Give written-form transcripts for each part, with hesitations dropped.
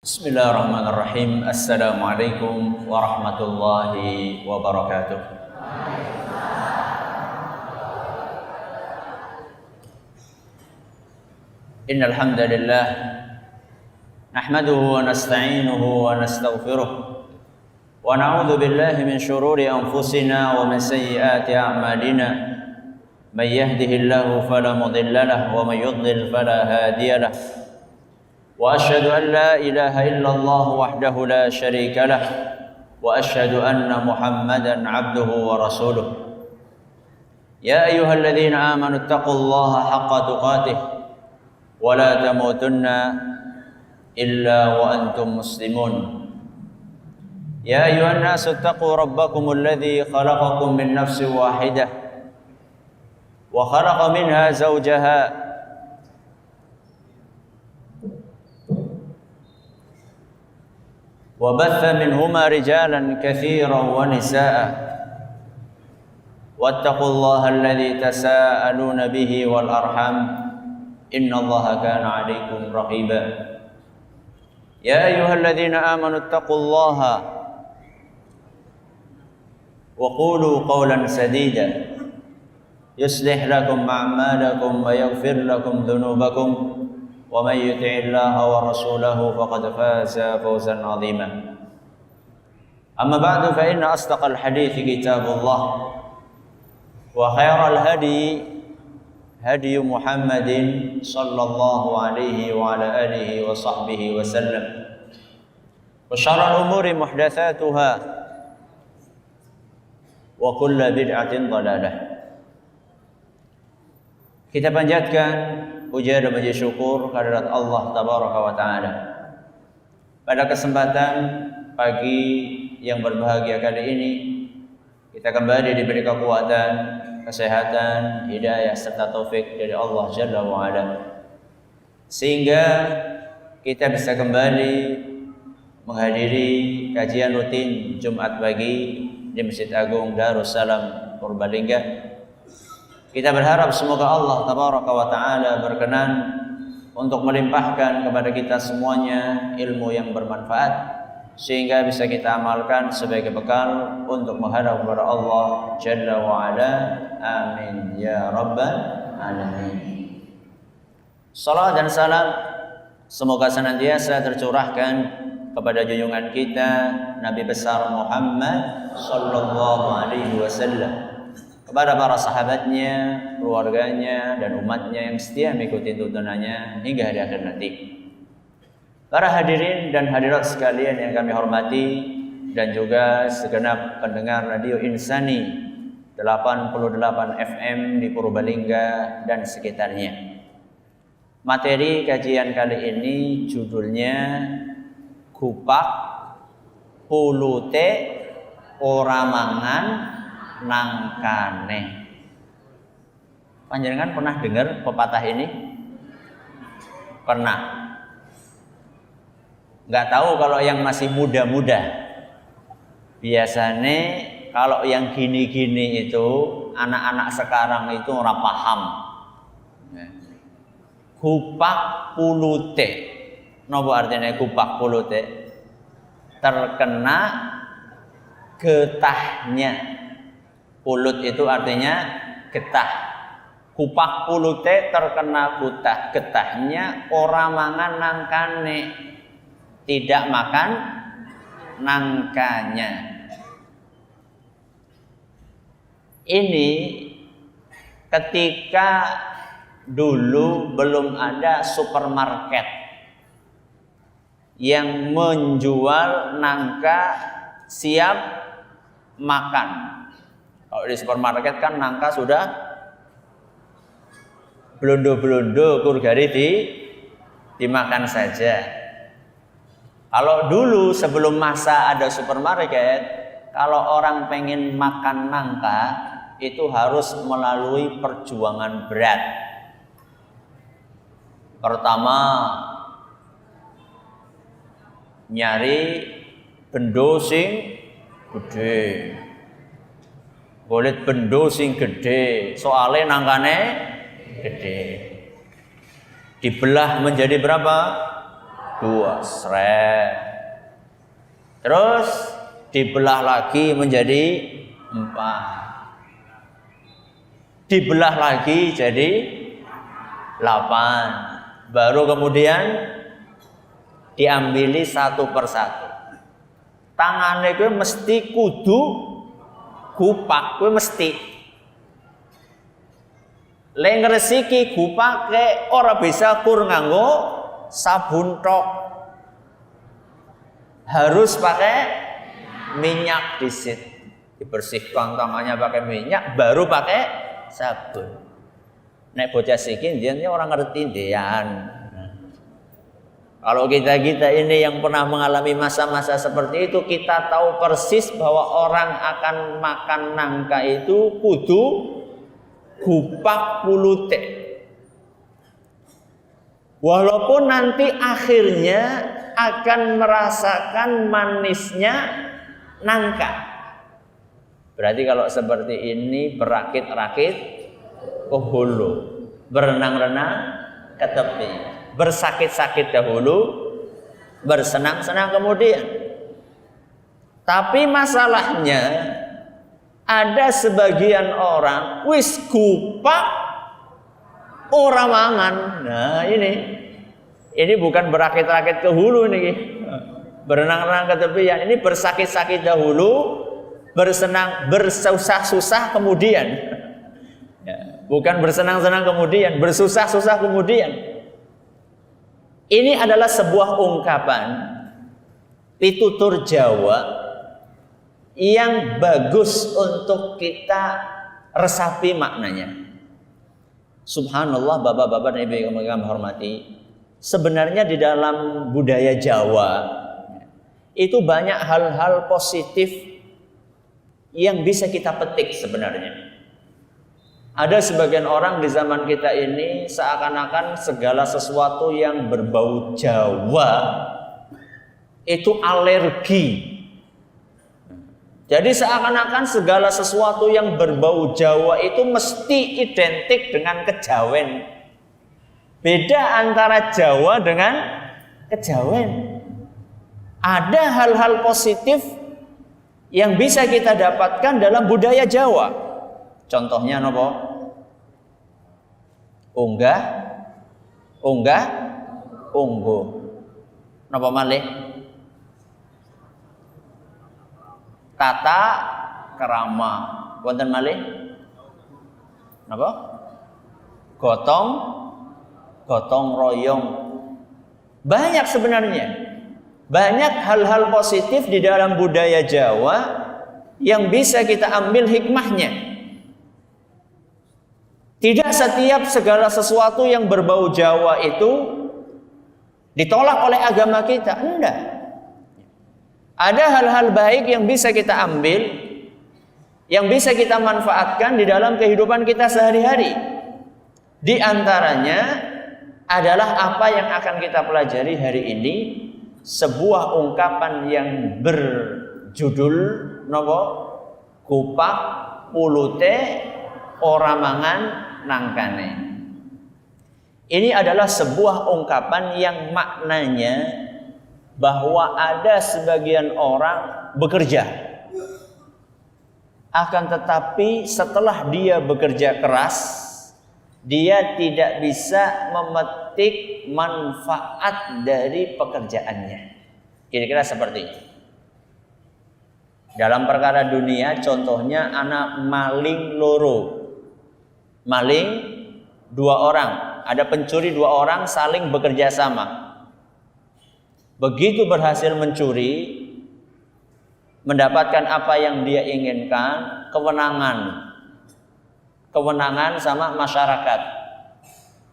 Bismillahirrahmanirrahim. Assalamualaikum warahmatullahi wabarakatuh. Innal hamdalillah nahmaduhu wa nasta'inuhu wa nastaghfiruh wa na'udzu billahi min shururi anfusina wa min sayyiati a'malina. May yahdihillahu fala mudilla lahu wa may yudlil fala hadiya lahu. وأشهد أن لا إله إلا الله وحده لا شريك له وأشهد أن محمدا عبده ورسوله يا أيها الذين آمنوا اتقوا الله حق تقاته ولا تموتن إلا وأنتم مسلمون يا أيها الناس اتقوا ربكم الذي خلقكم من نفس واحدة وخلق منها زوجها وبث منهما رجالا كثيرا ونساء واتقوا الله الذي تساءلون به والأرحام إن الله كان عليكم رقيبا يا أيها الذين آمنوا اتقوا الله وقولوا قولا سديدا يصلح لكم أعمالكم ويغفر لكم ذنوبكم ومن يطع الله ورسوله فقد فاز فوزا عظيما أما بعد فإن أصدق الحديث كتاب الله وخير الهدي هدي محمد صلى الله عليه وعلى آله وصحبه وسلم وشر الأمور محدثاتها وكل بدعة ضلالة. Kita panjatkan puja dan puji syukur kehadirat Allah Tabaraka wa Ta'ala. Pada kesempatan pagi yang berbahagia kali ini, kita kembali diberi kekuatan, kesehatan, hidayah serta taufik dari Allah Jalla wa Ala, sehingga kita bisa kembali menghadiri kajian rutin Jumat pagi di Masjid Agung Darussalam Purbalingga. Kita berharap semoga Allah Tabaraka wa Ta'ala berkenan untuk melimpahkan kepada kita semuanya ilmu yang bermanfaat, sehingga bisa kita amalkan sebagai bekal untuk menghadap kepada Allah Jalla wa Ala. Amin ya rabbal alamin. Salam dan salam semoga senantiasa tercurahkan kepada junjungan kita Nabi besar Muhammad sallallahu alaihi wasallam, kepada para sahabatnya, keluarganya, dan umatnya yang setia mengikuti tuntunannya hingga hari akhir nanti. Para hadirin dan hadirat sekalian yang kami hormati, dan juga segenap pendengar Radio Insani 88 FM di Purbalingga dan sekitarnya. Materi kajian kali ini judulnya Kupak Pulute Ora Mangan Nangkane. Panjenengan pernah dengar pepatah ini? Pernah? Nggak tahu kalau yang masih muda-muda. Biasanya kalau yang gini-gini itu anak-anak sekarang itu ora paham. Kupak pulute. Napa artinya kupak pulute? Terkena getahnya. Pulut itu artinya getah. Kupak pulute terkena getahnya, ora mangan nangkane, tidak makan nangkanya. Ini ketika dulu belum ada supermarket yang menjual nangka siap makan. Kalau di supermarket kan nangka sudah blondo-blondo kurgari dimakan saja. Kalau dulu sebelum masa ada supermarket, kalau orang pengen makan nangka itu harus melalui perjuangan berat. Pertama, nyari bendo sing gede. Golek bendo sing gede, soalnya nangkane gede. Dibelah menjadi berapa? 2 sret. Terus dibelah lagi menjadi 4. Dibelah lagi jadi 8. Baru kemudian diambili satu persatu. Tangannya gue mesti kudu gupak, gue mesti. Lek ngresiki gupake ora bisa kur nganggo sabun tok. Harus pakai minyak disit. Dibersihkan tangannya pakai minyak, baru pakai sabun. Nek bocah siki jenenge orang ngerti ndean. Kalau kita ini yang pernah mengalami masa-masa seperti itu, kita tahu persis bahwa orang akan makan nangka itu kudu gupak kulute. Walaupun nanti akhirnya akan merasakan manisnya nangka. Berarti kalau seperti ini berakit-rakit ke hulu, berenang-renang ke tepi. Bersakit-sakit dahulu, bersenang-senang kemudian. Tapi masalahnya ada sebagian orang wis gupak ora mangan. Nah, ini bukan berakit-rakit ke hulu nih. Berenang-renang ke tepian. Ini bersakit-sakit dahulu, bersenang, bersusah-susah kemudian. Ya, bukan bersenang-senang kemudian, bersusah-susah kemudian. Ini adalah sebuah ungkapan pitutur Jawa yang bagus untuk kita resapi maknanya. Subhanallah, bapak-bapak dan ibu-ibu yang kami hormati, sebenarnya di dalam budaya Jawa itu banyak hal-hal positif yang bisa kita petik sebenarnya. Ada sebagian orang di zaman kita ini seakan-akan segala sesuatu yang berbau Jawa itu alergi. Jadi seakan-akan segala sesuatu yang berbau Jawa itu mesti identik dengan kejawen. Beda antara Jawa dengan kejawen. Ada hal-hal positif yang bisa kita dapatkan dalam budaya Jawa. Contohnya nopo? Unggah, ungguh. Napa malih? Tata kerama. Wonten malih? Napa? Gotong royong. Banyak sebenarnya. Banyak hal-hal positif di dalam budaya Jawa yang bisa kita ambil hikmahnya. Tidak setiap segala sesuatu yang berbau Jawa itu ditolak oleh agama kita. Enggak. Ada hal-hal baik yang bisa kita ambil, yang bisa kita manfaatkan di dalam kehidupan kita sehari-hari. Di antaranya adalah apa yang akan kita pelajari hari ini, sebuah ungkapan yang berjudul nopo? Gupak pulute ora mangan nangkane. Ini adalah sebuah ungkapan yang maknanya bahwa ada sebagian orang bekerja, akan tetapi setelah dia bekerja keras, dia tidak bisa memetik manfaat dari pekerjaannya. Kira-kira seperti itu. Dalam perkara dunia, contohnya anak maling loro. Maling 2 orang, ada pencuri 2 orang saling bekerja sama. Begitu berhasil mencuri, mendapatkan apa yang dia inginkan, kewenangan sama masyarakat.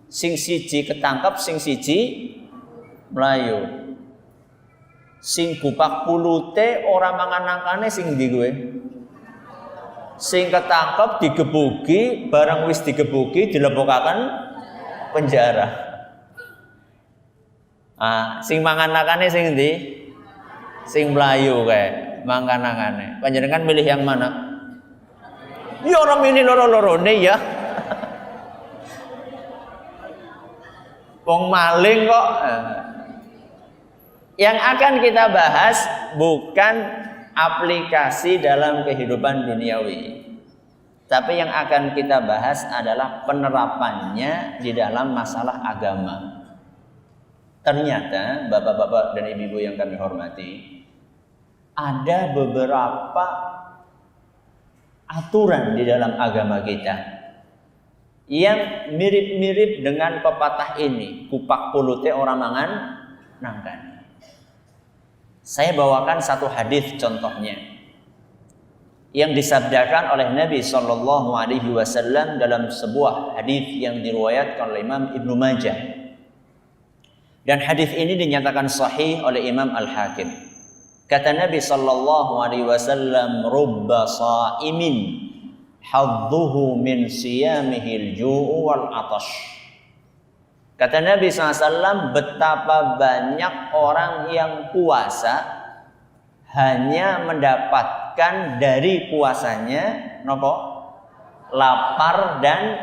Sing siji ketangkep, sing siji melayu. Sing gupak pulute ora mangan nangkane sing ndi kowe? Sing ketangkep digebuki, barang wis digebuki dilebokaken penjara. Sing mangan nangkane sing ndi? Sing melayu kae, mangan nangkane. Panjenengan milih yang mana? Ya ora milih loro-lorone ya. Wong maling kok Yang akan kita bahas bukan aplikasi dalam kehidupan duniawi, tapi yang akan kita bahas adalah penerapannya di dalam masalah agama. Ternyata bapak-bapak dan ibu-ibu yang kami hormati, ada beberapa aturan di dalam agama kita yang mirip-mirip dengan pepatah ini, kupak pulute orang mangan nangkan. Saya bawakan satu hadis contohnya yang disabdakan oleh Nabi Shallallahu Alaihi Wasallam dalam sebuah hadis yang diriwayatkan oleh Imam Ibnu Majah, dan hadis ini dinyatakan sahih oleh Imam Al-Hakim. Kata Nabi Shallallahu Alaihi Wasallam, rubba sa'imin hadduhu min siyamihil ju'u wal atash. Kata Nabi SAW, betapa banyak orang yang puasa hanya mendapatkan dari puasanya nopo? Lapar dan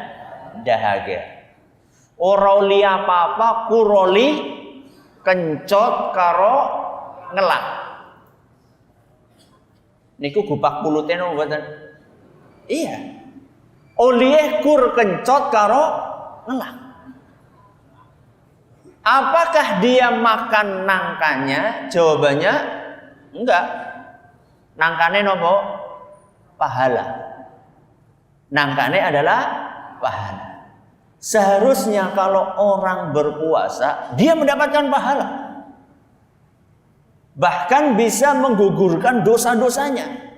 dahaga. Oroli apa-apa kuroli kencot karo ngelak. Niku gupak pulute nopo mboten? Iya. Oleh kur kencot karo ngelak. Apakah dia makan nangkanya? Jawabannya enggak. Nangkane nopo? Pahala. Nangkane adalah pahala. Seharusnya kalau orang berpuasa, dia mendapatkan pahala. Bahkan bisa menggugurkan dosa-dosanya.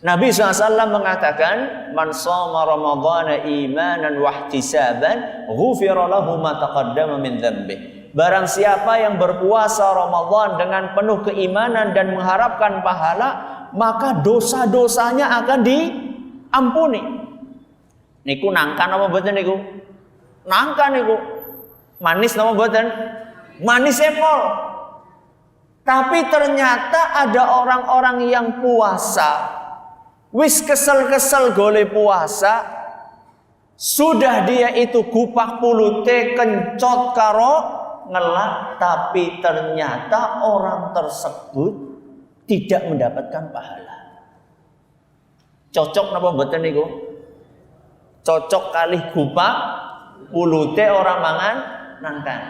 Nabi SAW mengatakan, man shoma ramadhana imanan wahtisaban ghufira lahu ma taqaddama min dzambi. Barang siapa yang berpuasa Ramadan dengan penuh keimanan dan mengharapkan pahala, maka dosa-dosanya akan diampuni. Niku nangka napa mboten niku? Nangka niku. Manis napa mboten? Manis epol. Tapi ternyata ada orang-orang yang puasa, wis kesel-kesel gole puasa, sudah dia itu kupak pulute kencot karo ngelak, tapi ternyata orang tersebut tidak mendapatkan pahala. Cocok napa mboten niku? Cocok kali kupak pulute orang mangan nangkan.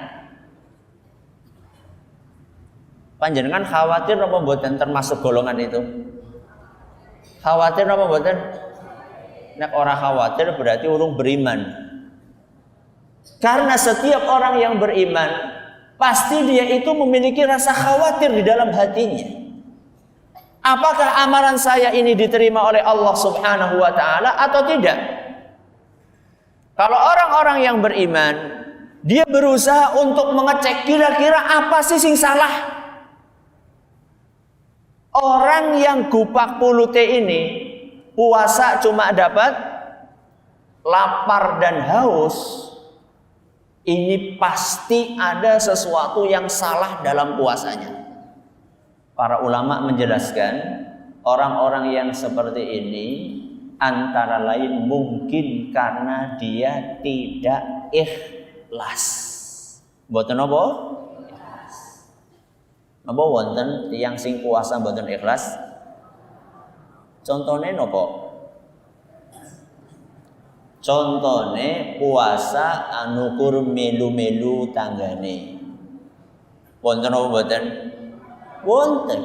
Panjenengan khawatir napa mboten termasuk golongan itu? Khawatir apa mboten? Nek ora khawatir berarti urung beriman. Karena setiap orang yang beriman pasti dia itu memiliki rasa khawatir di dalam hatinya. Apakah amalan saya ini diterima oleh Allah Subhanahu wa taala atau tidak? Kalau orang-orang yang beriman, dia berusaha untuk mengecek kira-kira apa sih sing salah. Orang yang gupak pulute ini puasa cuma dapat lapar dan haus, ini pasti ada sesuatu yang salah dalam puasanya. Para ulama menjelaskan, orang-orang yang seperti ini antara lain mungkin karena dia tidak ikhlas. Mboten napa? Napa wonten tiyang sing puasa mboten ikhlas? Contone napa? Contone puasa anu kur melu-melu tanggane. Wonten napa mboten? Wonten.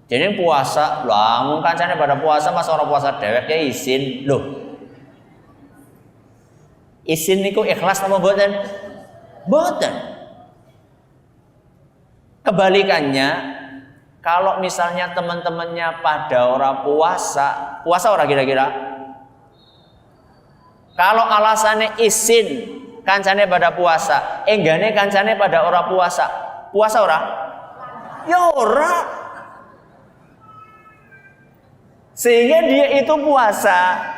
Jadi puasa, lah mung kancane pada puasa mas ora puasa dhewek ya isin. Loh. Isin niku ikhlas napa mboten? Mboten. Kebalikannya, kalau misalnya teman-temannya pada orang puasa orang kira-kira? Kalau alasannya isin, kancane pada puasa, enggane kancane pada orang puasa ora? Ya ora. Sehingga dia itu puasa,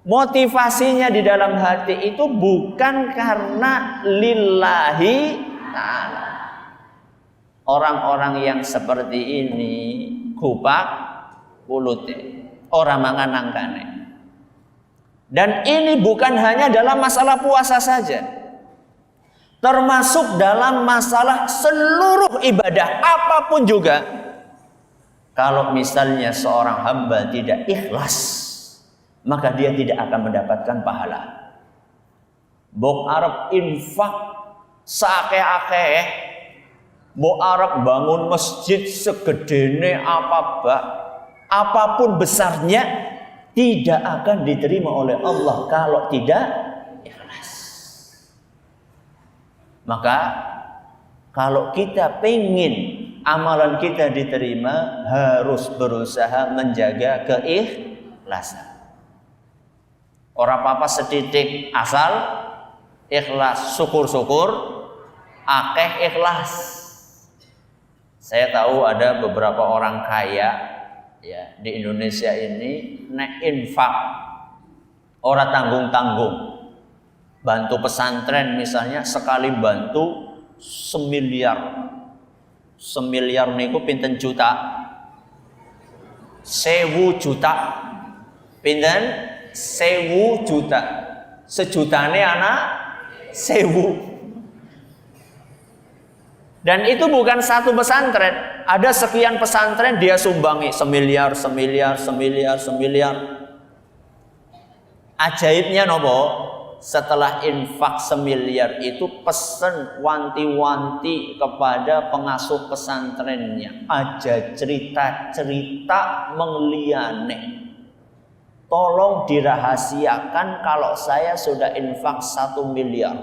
motivasinya di dalam hati itu bukan karena lillahi ta'ala. Orang-orang yang seperti ini kupak pulute, orang mangan nangkane. Dan ini bukan hanya dalam masalah puasa saja. termasuk dalam masalah seluruh ibadah apapun juga. Kalau misalnya seorang hamba tidak ikhlas, maka dia tidak akan mendapatkan pahala. Bok Arab infak seakeh-akeh, bok Arab bangun masjid segedene apapun besarnya, tidak akan diterima oleh Allah kalau tidak ikhlas. Maka kalau kita pengen amalan kita diterima, harus berusaha menjaga keikhlasan. Ora apa-apa setitik, asal ikhlas, syukur-syukur, akeh ikhlas. Saya tahu ada beberapa orang kaya ya di Indonesia ini nek infak ora tanggung-tanggung. Bantu pesantren misalnya, sekali bantu semiliar niku pinten juta? 1000 juta. Pinten? 1000 juta. Sejutane anak 1000. Dan itu bukan satu pesantren, ada sekian pesantren dia sumbangi semiliar. Ajaibnya nopo? Setelah infak semiliar itu pesen wanti-wanti kepada pengasuh pesantrennya, aja cerita-cerita mengliane. Tolong dirahasiakan kalau saya sudah infak 1 miliar.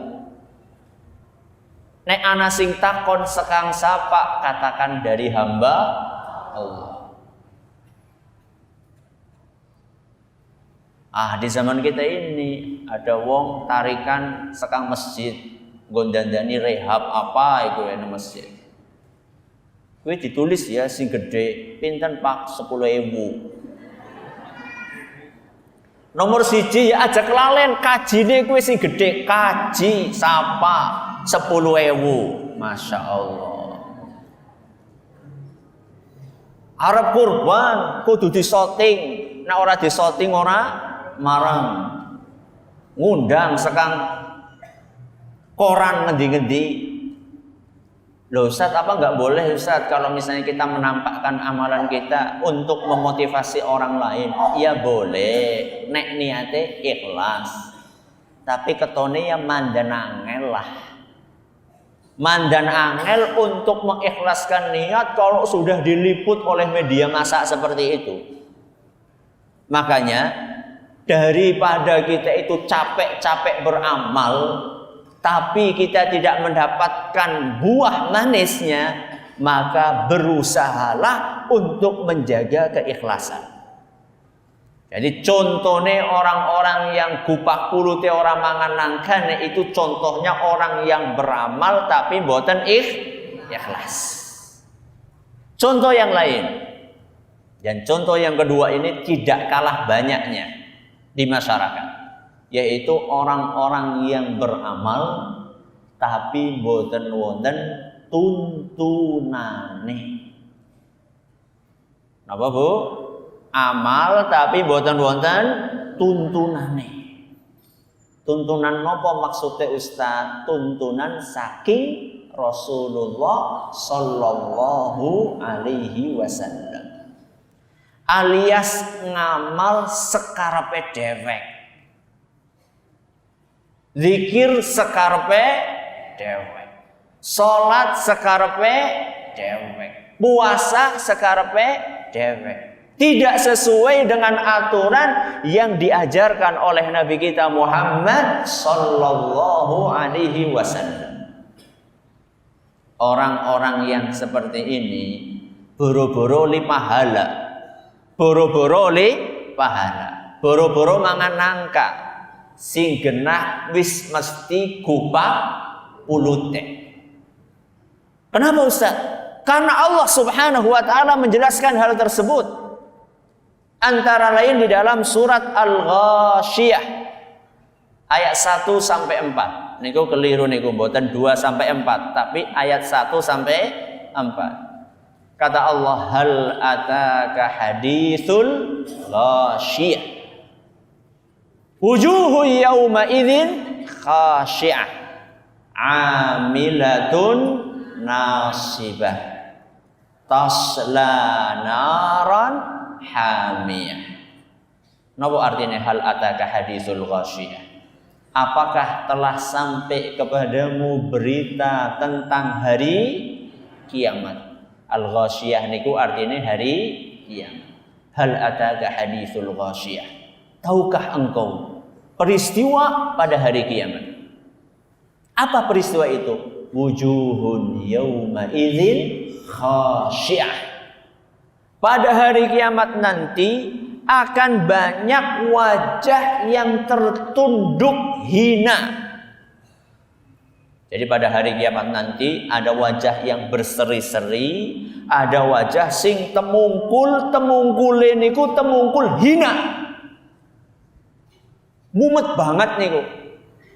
Nek ana sing takon sekang sapa, katakan dari hamba Allah. Di zaman kita ini ada wong tarikan sekang masjid, gondandani rehab apa iku ene masjid. Kuwi ditulis ya sing gede, pinten Pak? 10.000. Nomor 1 ya aja kelalen kajine kuwi sing gede, kaji sapa 10.000. Masya Allah. Arab kurban kudu disoting, nek ora disoting ora marang. Ngundang sekang koran ngendi-ngendi. Loh Ustaz, apa nggak boleh Ustaz kalau misalnya kita menampakkan amalan kita untuk memotivasi orang lain? Ya boleh, nek niate ikhlas. Tapi ketone ya mandan angel lah. Mandan angel untuk mengikhlaskan niat kalau sudah diliput oleh media massa seperti itu. Makanya daripada kita itu capek-capek beramal tapi kita tidak mendapatkan buah manisnya, maka berusahalah untuk menjaga keikhlasan. Jadi contohnya orang-orang yang gupak kulute orang mangan nangkane itu contohnya orang yang beramal tapi mboten ikhlas. Contoh yang lain, dan contoh yang kedua ini tidak kalah banyaknya di masyarakat, yaitu orang-orang yang beramal tapi boten wonten tuntunane. Napa Bu? Amal tapi boten wonten tuntunane. Tuntunan napa maksudnya Ustaz? Tuntunan saking Rasulullah sallallahu alaihi wasallam. Alias ngamal sekarepe dhewek, zikir sekarepe dhewek, salat sekarepe dhewek, puasa sekarepe dhewek, tidak sesuai dengan aturan yang diajarkan oleh Nabi kita Muhammad sallallahu alaihi wasallam. Orang-orang yang seperti ini boro-boro li pahala, boro-boro li pahala, boro-boro mangan nangka, sing genah wis mesti gupak pulute. Kenapa Ustaz? Karena Allah Subhanahu wa taala menjelaskan hal tersebut. Antara lain di dalam surat Al-Ghasyiyah ayat 1 sampai 4. Niku keliru niku, mboten 2 sampai 4, tapi ayat 1 sampai 4. Kata Allah, hal ataka hadithul ghasyiyah wujuhu yawma idzin khashi'ah amilatun nasibah tasla naran hamiyah. Napa artinya hal ataka hadisul ghasyiyah? Apakah telah sampai kepadamu berita tentang hari kiamat? Al-ghasyiyah niku artinya hari kiamat. Hal ataka hadisul ghasyiyah? Tahukah engkau peristiwa pada hari kiamat? Apa peristiwa itu? Wujuhun yawma idzin khasyiyah. Pada hari kiamat nanti akan banyak wajah yang tertunduk hina. Jadi pada hari kiamat nanti ada wajah yang berseri-seri, ada wajah sing temungkul niku temungkul hina. Mumet banget niku.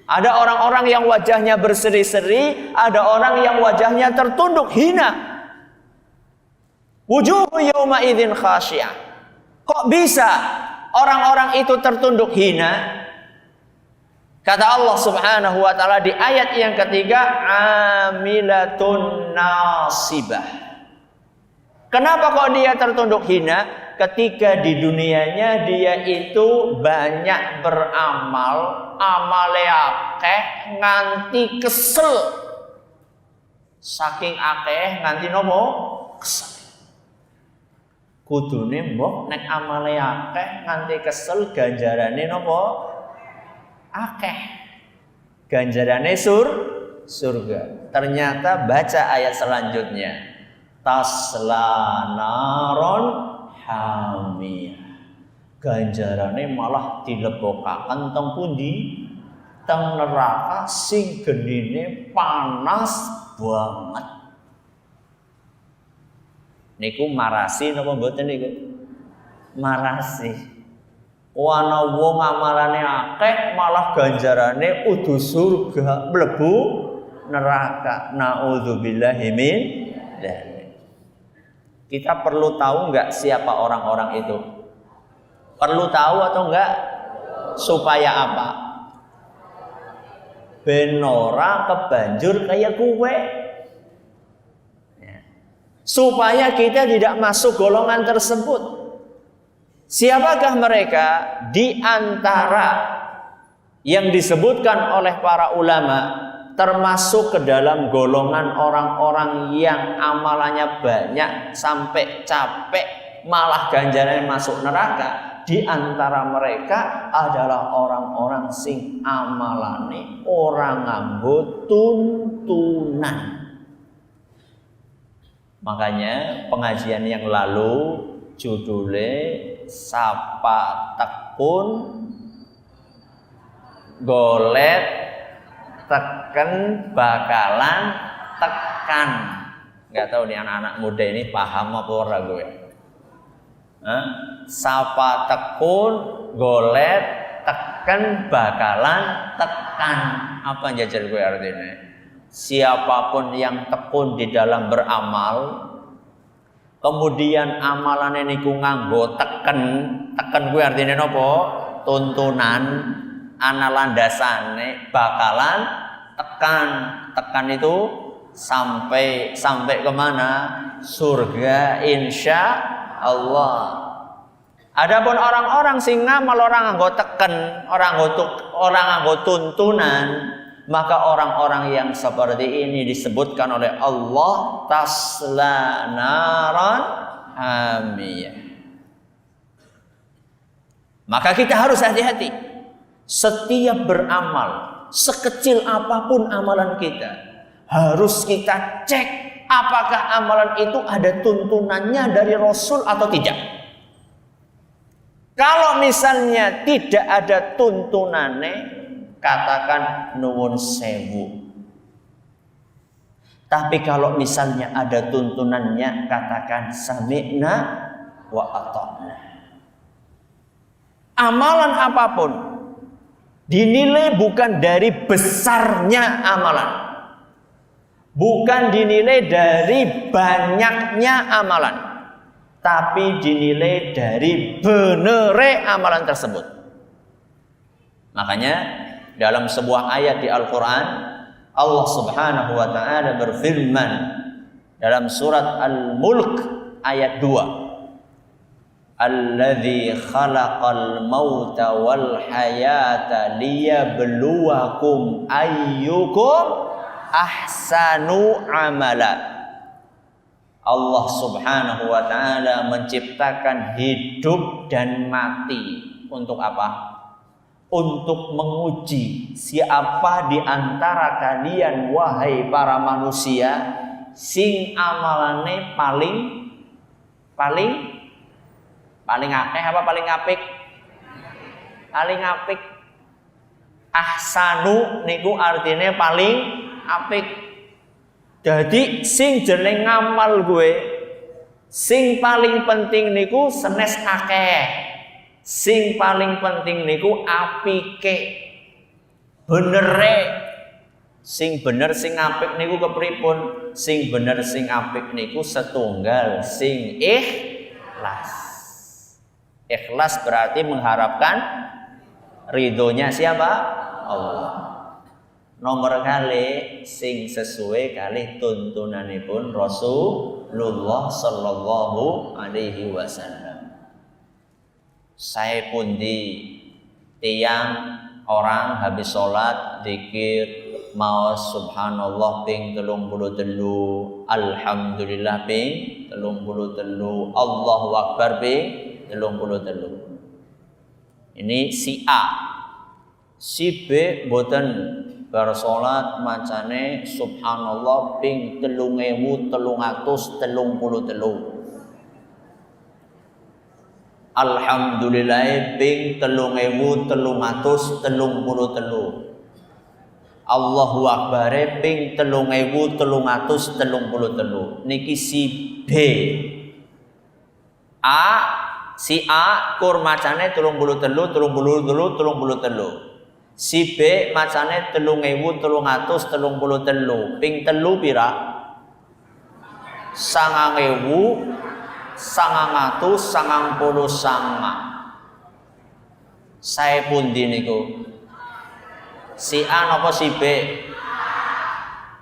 Ada orang-orang yang wajahnya berseri-seri, ada orang yang wajahnya tertunduk hina. Wujuhu yawma idzin khasyiyah. Kok bisa orang-orang itu tertunduk hina? Kata Allah Subhanahu wa taala di ayat yang ketiga, amilatun nasibah. Kenapa kok dia tertunduk hina? Ketika di dunianya dia itu banyak beramal, amale akeh nganti kesel. Saking akeh nganti nopo? Kesel. Kudune mbok nek amale akeh nganti kesel ganjarane napa? Akeh. Ganjarane surga. Ternyata baca ayat selanjutnya. Tasla naron hamiyah. Ganjarane malah dilebokaken teng pundi? Teng neraka sing genine panas banget. Niku marasi napa mboten niku? Marasi. Ana wong amalane akeh malah ganjarane udu surga, mlebu neraka. Nauzubillahi min dzalik. Kita perlu tahu enggak siapa orang-orang itu? Perlu tahu atau enggak? Supaya apa? Ben ora kebanjur kaya kowe. Supaya kita tidak masuk golongan tersebut. Siapakah mereka? Di antara yang disebutkan oleh para ulama, termasuk ke dalam golongan orang-orang yang amalannya banyak sampai capek, malah ganjarannya masuk neraka. Di antara mereka adalah orang-orang sing amalane orang nganggo tuntunan. Makanya pengajian yang lalu judulnya Sapa Tekun Golet Teken Bakalan Tekan. Nggak tahu nih anak-anak muda ini paham apa ora gue? Sapa tekun golet teken bakalan tekan. Apa jajar gue artinya? Siapapun yang tekun di dalam beramal, kemudian amalannya niku nganggo teken gue artinya nopo? Tuntunan, ana landasane bakalan tekan itu sampai kemana? Surga insya Allah. Adapun orang-orang sing ngamal orang nganggo teken, orang nganggo tuntunan, maka orang-orang yang seperti ini disebutkan oleh Allah tasla naran hamiyah. Maka kita harus hati-hati. Setiap beramal, sekecil apapun amalan kita, harus kita cek apakah amalan itu ada tuntunannya dari Rasul atau tidak. Kalau misalnya tidak ada tuntunannya, katakan nuwun sewu. Tapi kalau misalnya ada tuntunannya, katakan sami'na wa ata'na. Amalan apapun dinilai bukan dari besarnya amalan, bukan dinilai dari banyaknya amalan, tapi dinilai dari benere amalan tersebut. Makanya dalam sebuah ayat di Al-Quran, Allah Subhanahu wa taala berfirman dalam surat Al-Mulk ayat 2. Alladzi khalaqal mauta wal hayata liyabluwakum ayyukum ahsanu amala. Allah Subhanahu wa taala menciptakan hidup dan mati untuk apa? Untuk menguji siapa di antara kalian wahai para manusia sing amalane paling akeh apa paling apik? Paling apik. Ahsanu niku artinya paling apik. Jadi sing jeneng ngamal gue, sing paling penting niku senes akeh. Sing paling penting niku apike. Benere. Sing bener sing apik niku kepripun? Sing bener sing apik niku setunggal sing ikhlas. Ikhlas berarti mengharapkan ridhonya siapa? Allah. Nomor kali sing sesuai kali tuntunanipun Rasulullah sallallahu alaihi wasallam. Saya pun di tiang orang habis sholat zikir mau subhanallah ping 33, alhamdulillah ping 33, Allahu akbar ping 33. Ini si A. Si B boten bar salat macane subhanallah ping 3333. Alhamdulillah ping 3333. Allahu akbar ping 3333. Niki si B. Si A kur macane 33. Si B macane 3333. Ping telu pira? 9.999. Saya pundi niku? Si A napa si B?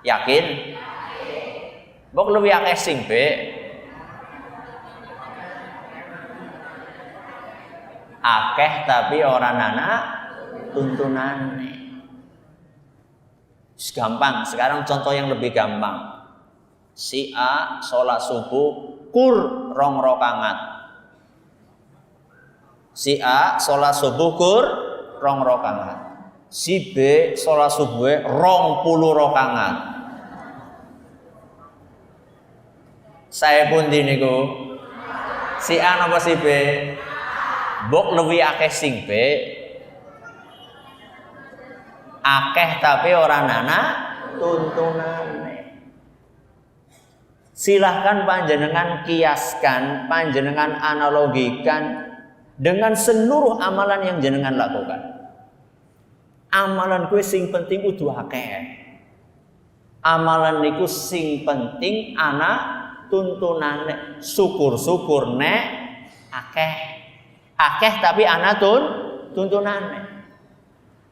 Yakin? Mbok luwih akeh sing B. Akeh tapi orang anak tuntunane. Gampang. Sekarang contoh yang lebih gampang. Si A sholat subuh kur 2 rakaat. Si A sholat subuh kur 2 rakaat. Si B sholat subuh 20 rakaat. Saya pun di niku. Si A napa si B? Bok lebih akeh sing B. Akeh tapi orang anak tuntunane. Silahkan panjenengan kiaskan, panjenengan analogikan dengan seluruh amalan yang jenengan lakukan. Amalan kue sing penting kudu akeh. Amalan niku sing penting anak tuntunane. Syukur-syukur nek akeh. Akeh tapi anak tuntunane.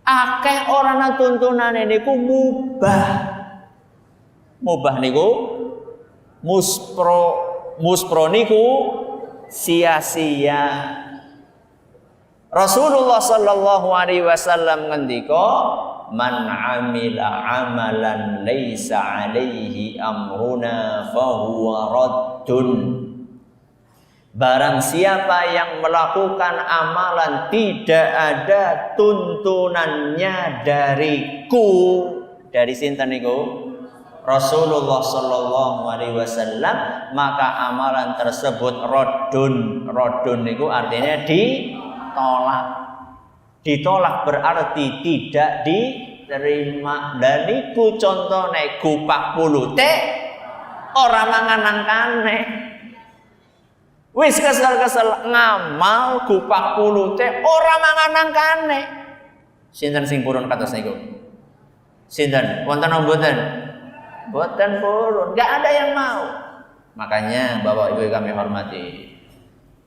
Akeh orang tuntunane niku mubah. Mubah niku muspro niku sia-sia. Rasulullah sallallahu alaihi wasallam ngendika, "Man 'amila 'amalan laisa 'alaihi amruna fahuwa raddun." Barang siapa yang melakukan amalan tidak ada tuntunannya dariku, dari sinten niku? Rasulullah sallallahu alaihi wasallam, maka amalan tersebut raddun. Raddun niku artinya ditolak. Ditolak berarti tidak diterima. Dan niku contone gupak pulute ora manganangkane. Wis kesel-kesel ngamal gupak pulute ora manganangkane. Sinten sing purun kados niku? Sinten? Wonten apa mboten? Mboten purun, enggak ada yang mau. Makanya Bapak Ibu kami hormati,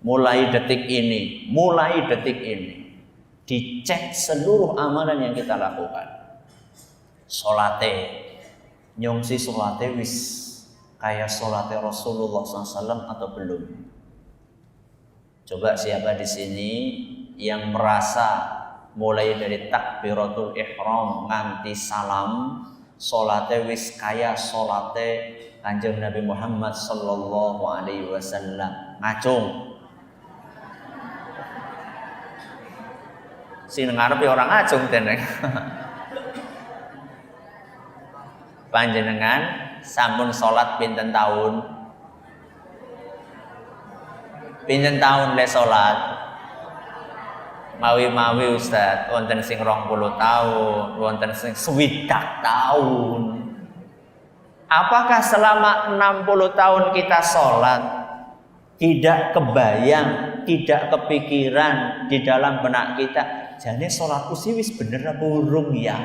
mulai detik ini dicek seluruh amalan yang kita lakukan. Salate nyongsi salate wis kayak salate Rasulullah SAW atau belum? Coba siapa di sini yang merasa mulai dari takbiratul ihram nganti salam salate wis kaya salate Kanjeng Nabi Muhammad sallallahu alaihi wasallam? Ngacung. Sing ngarep ya orang ngacung teneng. Panjenengan sampun salat pinten tahun? Pinten tahun le salat? Mawi-mawi Ustaz, wonten sing 20 tahun, wonten sing 60 tahun. Apakah selama 60 tahun kita sholat tidak kebayang, tidak kepikiran di dalam benak kita, jane sholatku sih wis bener apa urung ya?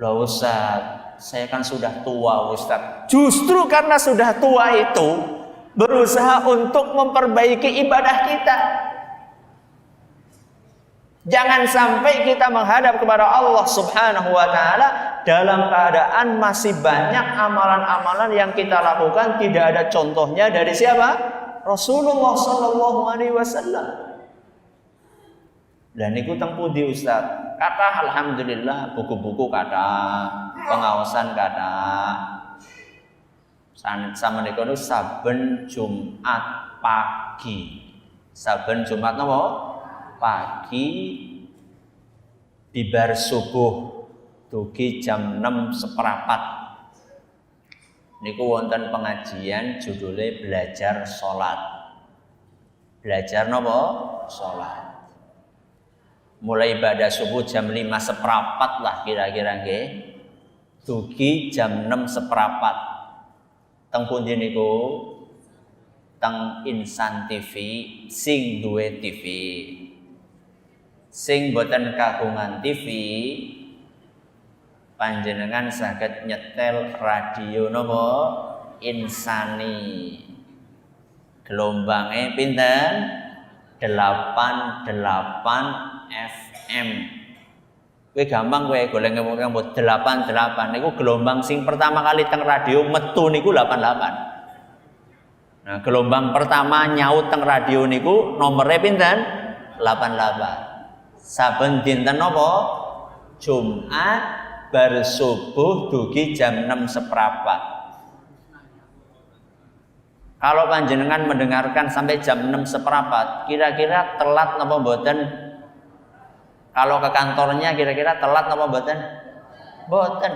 Loh Ustaz, saya kan sudah tua Ustaz. Justru karena sudah tua itu berusaha untuk memperbaiki ibadah kita. Jangan sampai kita menghadap kepada Allah Subhanahu wa taala dalam keadaan masih banyak amalan-amalan yang kita lakukan tidak ada contohnya dari siapa? Rasulullah sallallahu alaihi wasallam. Dan niku teng pundi Ustaz? Kata alhamdulillah buku-buku kata, pengawasan kata. Sama niku saben Jumat pagi. Saben Jumat napa? Pagi bibar subuh dugi jam 6:15 niku wonten pengajian judulnya belajar sholat. Belajar napa? Sholat. Mulai ibadah subuh jam 5:15 lah kira-kira nggih. Dugi jam 6:15. Teng pundi niku? Teng Insan TV sing duwe TV. Sing boten kagungan TV panjenengan saged nyetel radio napa Insani. Gelombangnya pinten? 88 FM. Kowe gampang kowe golek ngomong 88 niku gelombang sing pertama kali teng radio metu niku 88. Nah, gelombang pertama nyaut teng radio niku nomere pinten? 88. Saben dinten napa? Jumat bar subuh dugi jam 6:15. Kalau panjenengan mendengarkan sampai jam 6:15, kira-kira telat napa mboten? Kalau ke kantornya kira-kira telat napa mboten? Mboten.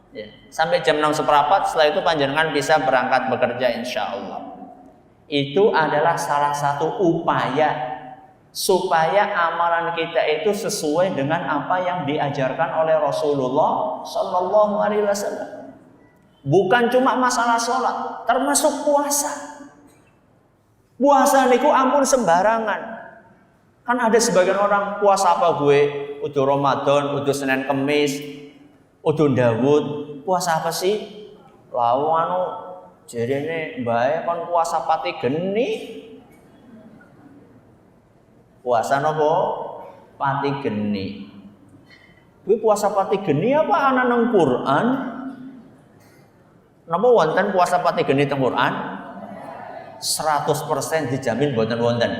Ya. Sampai jam 6:15 setelah itu panjenengan bisa berangkat bekerja insyaallah. Itu adalah salah satu upaya supaya amalan kita itu sesuai dengan apa yang diajarkan oleh Rasulullah Sallallahu Alaihi Wasallam. Bukan cuma masalah sholat, termasuk puasa. Puasa niku ampun sembarangan. Kan ada sebagian orang puasa apa gue? Udah Ramadan, udah Senin Kemis, udah Dawud. Puasa apa sih? Lawan jarene mbae kon puasa pati geni. Puasa nopo? Pati geni. Kuwi puasa pati geni apa ana nang Quran? Napa wonten puasa pati geni teng Quran? 100% dijamin boten wonten.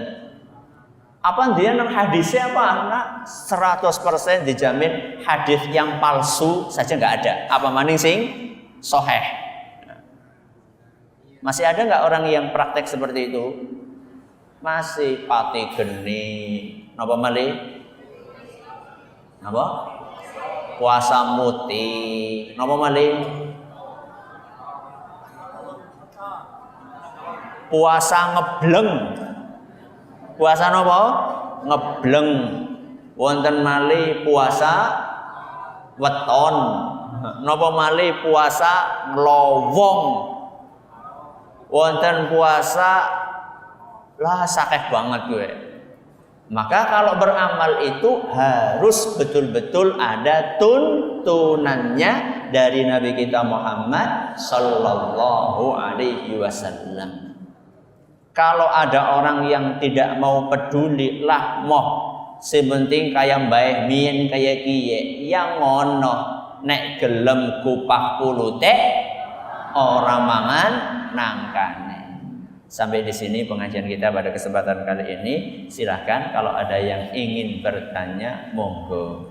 Apa dia nang hadisnya apa? Nah, 100% dijamin hadis yang palsu saja nggak ada. Apa maning sing sahih? Masih ada nggak orang yang praktek seperti itu? Masih pati geni. Napa malih? Napa? Puasa muti. Napa malih? Puasa ngebleng. Puasa napa? Ngebleng. Wonten malih puasa weton. Napa malih puasa nglowong. Wonten puasa lah sakeh banget gue. Maka kalau beramal itu harus betul-betul ada tuntunannya dari Nabi kita Muhammad Sallallahu Alaihi Wasallam. Kalau ada orang yang tidak mau peduli lah moh sementing kayak baik mien kayak kiye yang ngono nek gelem kupak kulute ora mangan nangkane. Sampai di sini pengajian kita pada kesempatan kali ini. Silahkan kalau ada yang ingin bertanya, monggo.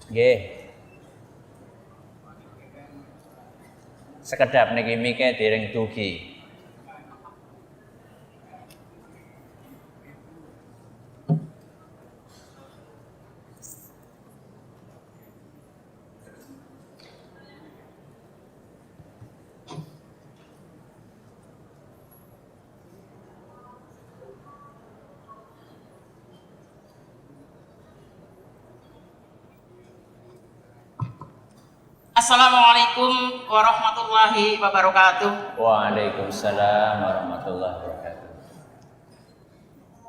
Nggih. Sekedap niki mike dereng dugi. Assalamualaikum warahmatullahi wabarakatuh. Waalaikumsalam warahmatullahi wabarakatuh.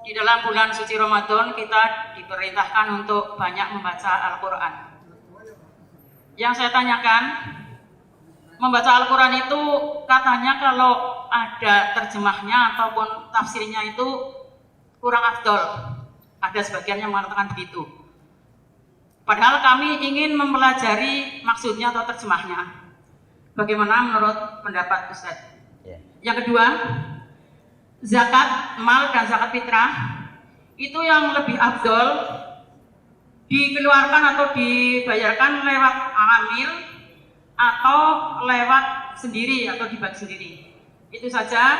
Di dalam bulan suci Ramadan kita diperintahkan untuk banyak membaca Al-Quran. Yang saya tanyakan, membaca Al-Quran itu katanya kalau ada terjemahnya ataupun tafsirnya itu kurang afdol. Ada sebagian yang mengatakan begitu. Padahal kami ingin mempelajari maksudnya atau terjemahnya. Bagaimana menurut pendapat Ustaz? Yang kedua, zakat mal dan zakat fitrah itu yang lebih afdol dikeluarkan atau dibayarkan lewat amil atau lewat sendiri atau dibagi sendiri. Itu saja.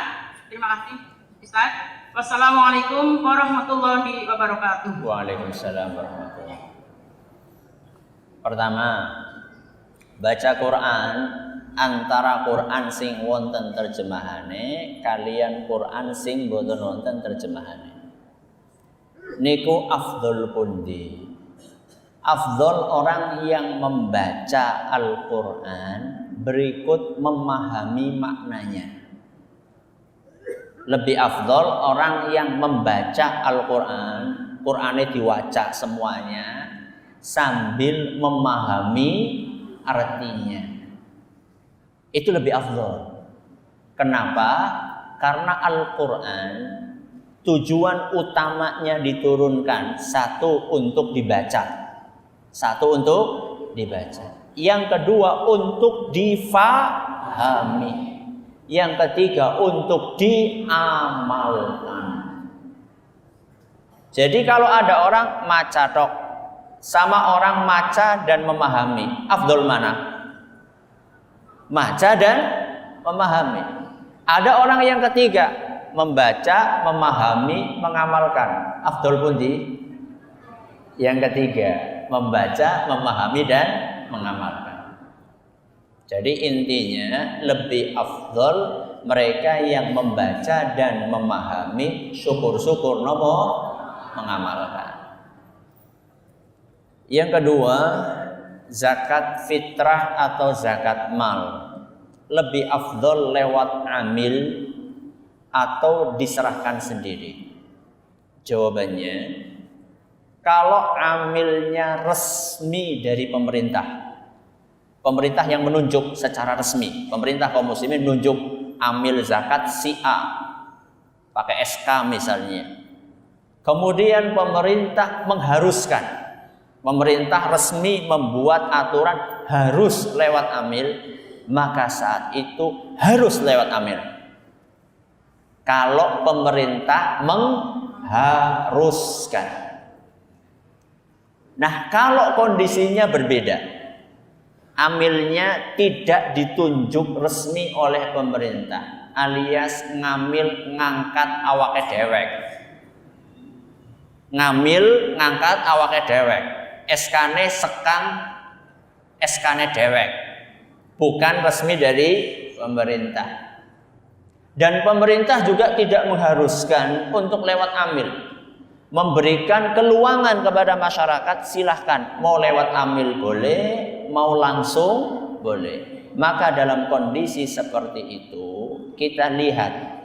Terima kasih Ustaz. Wassalamualaikum warahmatullahi wabarakatuh. Waalaikumsalam warahmatullahi wabarakatuh. Pertama, baca Quran antara Quran sing wonten terjemahane kalian Quran sing boten wonten terjemahane. Niku afdol pundi? Afdol orang yang membaca Al-Quran berikut memahami maknanya. Lebih afdol orang yang membaca Al-Quran, Qurannya diwaca semuanya sambil memahami artinya. Itu lebih afdol. Kenapa? Karena Al-Quran tujuan utamanya diturunkan satu untuk dibaca. Satu untuk dibaca. Yang kedua untuk difahami. Yang ketiga untuk diamalkan. Jadi kalau ada orang maca tok sama orang maca dan memahami, afdol mana? Maca dan memahami. Ada orang yang ketiga, membaca, memahami, mengamalkan. Afdol pundi? Yang ketiga, membaca, memahami dan mengamalkan. Jadi intinya lebih afdol mereka yang membaca dan memahami, syukur-syukur nopo mengamalkan. Yang kedua, zakat fitrah atau zakat mal lebih afdol lewat amil atau diserahkan sendiri. Jawabannya, kalau amilnya resmi dari pemerintah yang menunjuk secara resmi, pemerintah kaum muslimin menunjuk amil zakat si A pakai SK misalnya, kemudian pemerintah mengharuskan, pemerintah resmi membuat aturan harus lewat amil, maka saat itu harus lewat amil. Kalau pemerintah mengharuskan. Nah, kalau kondisinya berbeda, amilnya tidak ditunjuk resmi oleh pemerintah, alias ngamil ngangkat awake dewek. Ngamil ngangkat awake dewek. SK-ne sekang SK-ne dewek, bukan resmi dari pemerintah. Dan pemerintah juga tidak mengharuskan untuk lewat amil, memberikan keluangan kepada masyarakat, silahkan mau lewat amil boleh, mau langsung boleh. Maka dalam kondisi seperti itu kita lihat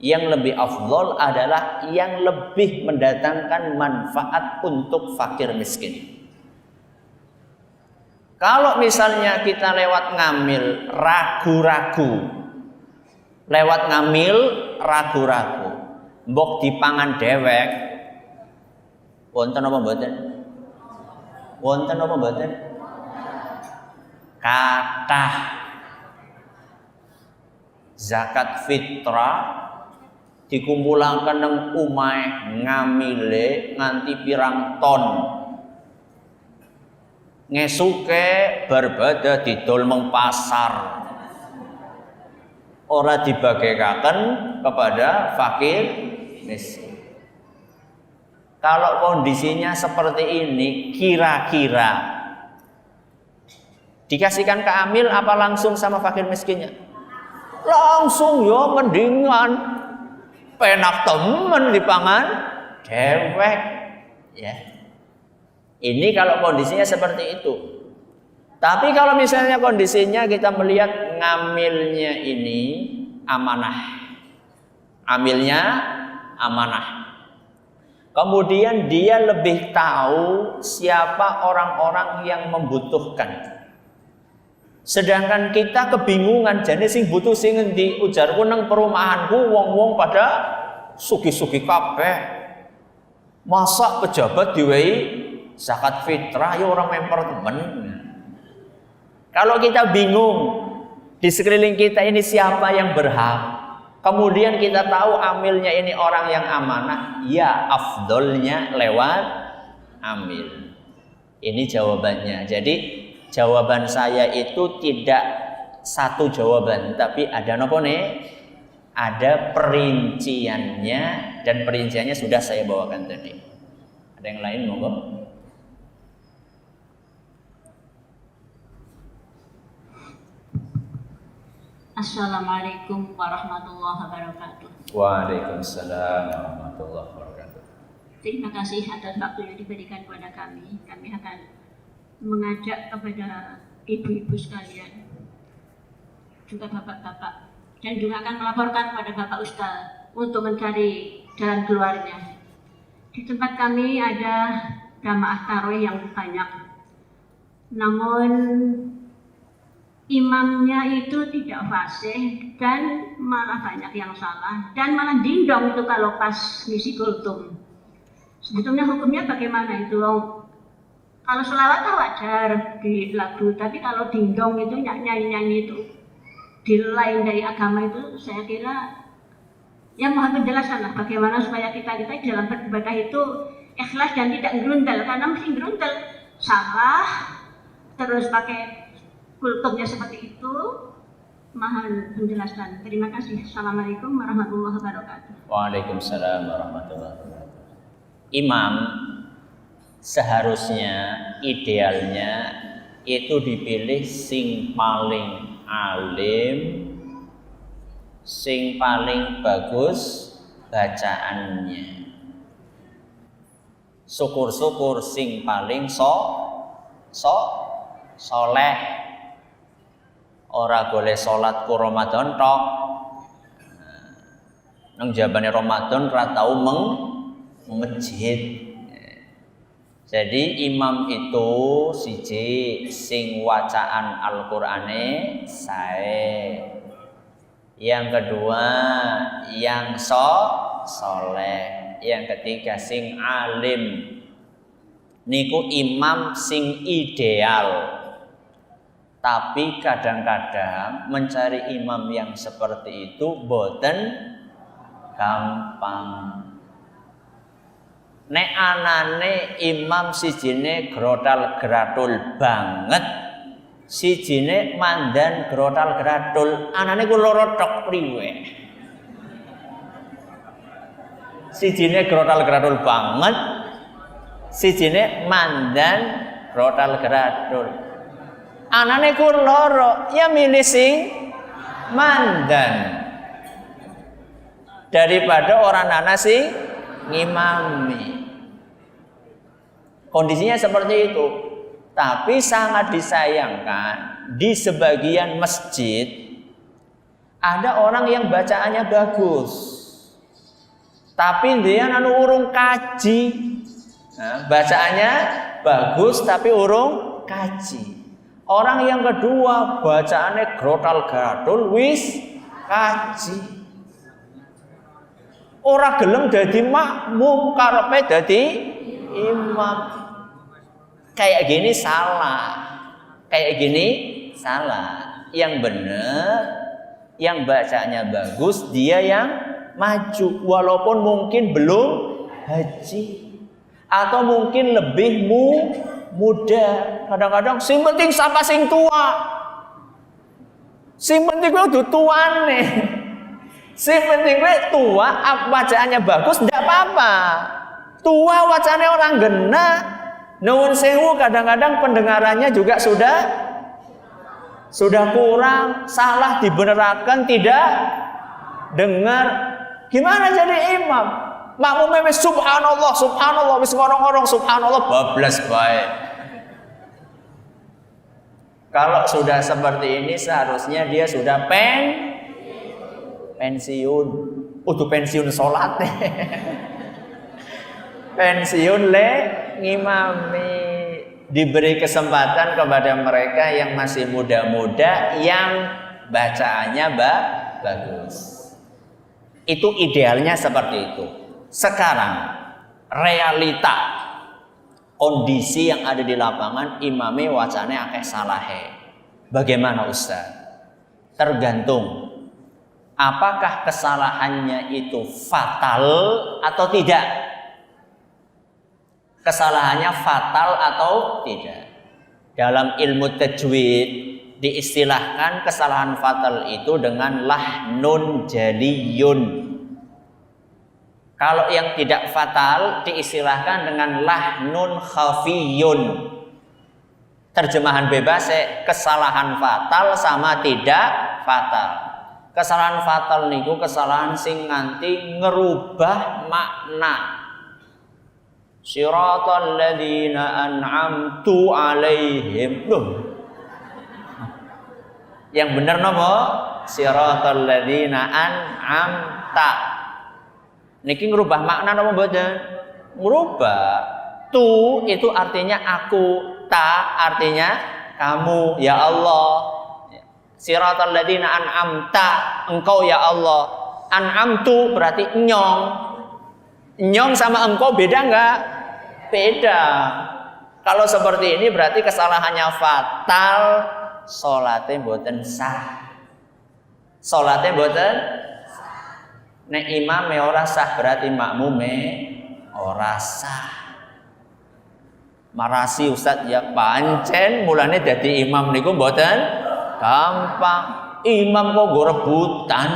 yang lebih afdol adalah yang lebih mendatangkan manfaat untuk fakir miskin. Kalau misalnya kita lewat ngamil ragu-ragu, mbok dipangan dewek, Wonten apa mboten? Wonten apa mboten? Kathah. Zakat fitrah dikumpulaken nang omahe ngamile nganti pirang ton. Ngesuke barbada didol meng pasar. Ora dibagikaken kepada fakir miskin. Kalau kondisinya seperti ini, kira-kira dikasihkan ke amil apa langsung sama fakir miskinnya? Langsung ya, mendingan penak temen dipangan dewek ya. Ini kalau kondisinya seperti itu. Tapi kalau misalnya kondisinya kita melihat ngamilnya ini amanah. Amilnya amanah. Kemudian dia lebih tahu siapa orang-orang yang membutuhkan. Sedangkan kita kebingungan, jane sing butuh sing endi? Ujarku nang perumahanku wong-wong pada sugi-sugi kabeh. Masa pejabat diwehi zakat fitrah ya orang memper temen. Kalau kita bingung di sekeliling kita ini siapa yang berhak, kemudian kita tahu amilnya ini orang yang amanah, ya afdolnya lewat amil. Ini jawabannya. Jadi jawaban saya itu tidak satu jawaban, tapi ada nopo nih? Ada perinciannya, dan perinciannya sudah saya bawakan tadi. Ada yang lain monggo? Assalamualaikum warahmatullahi wabarakatuh. Waalaikumsalam warahmatullahi wabarakatuh. Terima kasih atas waktu yang diberikan kepada kami. Kami akan mengajak kepada ibu-ibu sekalian, juga bapak-bapak, dan juga akan melaporkan kepada Bapak Ustaz untuk mencari jalan keluarnya. Di tempat kami ada jamaah tarawih yang banyak, namun imamnya itu tidak fasih dan malah banyak yang salah dan malah dindong itu kalau pas ngisi kultum. Sebetulnya hukumnya bagaimana itu? Kalau selawat wajar di lagu, tapi kalau dindong itu nyanyi-nyanyi itu di lain dari agama itu, saya kira ya mohon penjelasan lah bagaimana supaya kita dalam beribadah itu ikhlas dan tidak gerundel, karena mesti gerundel salah terus pakai kultumnya seperti itu. Mohon penjelasan. Terima kasih. Assalamualaikum warahmatullahi wabarakatuh. Waalaikumsalam warahmatullahi wabarakatuh. Imam seharusnya idealnya itu dipilih sing paling alim, sing paling bagus bacaannya. Syukur-syukur sing paling soleh. Ora boleh salat ku Ramadan tok. Nang jabane Ramadan ra tau masjid. Jadi imam itu siji sing wacaan Al-Qur'ane sae. Yang kedua yang soleh. Yang ketiga sing alim. Niku imam sing ideal. Tapi kadang-kadang mencari imam yang seperti itu boten gampang. Nek anane imam sijine grotal gratul banget, sijine mandan grotal gratul, anane ku loro tok priwe. Sijine grotal gratul banget, sijine mandan grotal gratul. Anane ku loro, ya milih sing mandan daripada orang nana sing ngimami. Kondisinya seperti itu. Tapi sangat disayangkan di sebagian masjid ada orang yang bacaannya bagus, tapi dia anu urung kaji. Nah, bacaannya bagus tapi urung kaji. Orang yang kedua bacaannya grotal gadul wis kaji. Ora gelem dadi makmum karepe dadi imam. Kayak gini salah. Kayak gini salah. Yang benar, yang bacanya bagus, dia yang maju. Walaupun mungkin belum haji. Atau mungkin lebih muda. Kadang-kadang sing penting sapa sing tua. Sing penting gue udah tuane. Sing penting gue tua, bacaannya bagus, tidak apa-apa. Tua wacane orang gena, nuwun sewu kadang-kadang pendengarannya juga sudah kurang, salah dibenerakan, tidak dengar. Gimana jadi imam? Makmumnya wis subhanallah, subhanallah, wis ngorong-ngorong subhanallah, bablas bae. Kalau sudah seperti ini seharusnya dia sudah pensiun. Udah pensiun sholat. Pensiun ngimami. Diberi kesempatan kepada mereka yang masih muda-muda yang bacaannya bagus. Itu idealnya seperti itu. Sekarang realita kondisi yang ada di lapangan, imami wacane akeh salahe. Bagaimana Ustaz? Tergantung apakah kesalahannya itu fatal atau tidak. Kesalahannya fatal atau tidak. Dalam ilmu tajwid diistilahkan kesalahan fatal itu dengan lahnun jaliyun. Kalau yang tidak fatal diistilahkan dengan lahnun khafiyun. Terjemahan bebas kesalahan fatal sama tidak fatal. Kesalahan fatal niku kesalahan sing nganti ngerubah makna. Siratal ladzina an'amtu alaihim. Loh. Yang benar napa? Siratal ladzina an'amta. Niki ngerubah makna napa mboten? Ngerubah. Tu itu artinya aku, ta artinya kamu, ya Allah. Siratal ladzina an'amta, engkau ya Allah. An'amtu berarti nyong. Nyong sama engkau beda enggak? Beda. Kalau seperti ini berarti kesalahannya fatal, salatnya mboten sah. Salatnya mboten. Nek imame ora sah berarti makmume ora sah. Marasi Ustaz ya pancen mulane dadi imam niku mboten gampang. Imam kok go rebutan.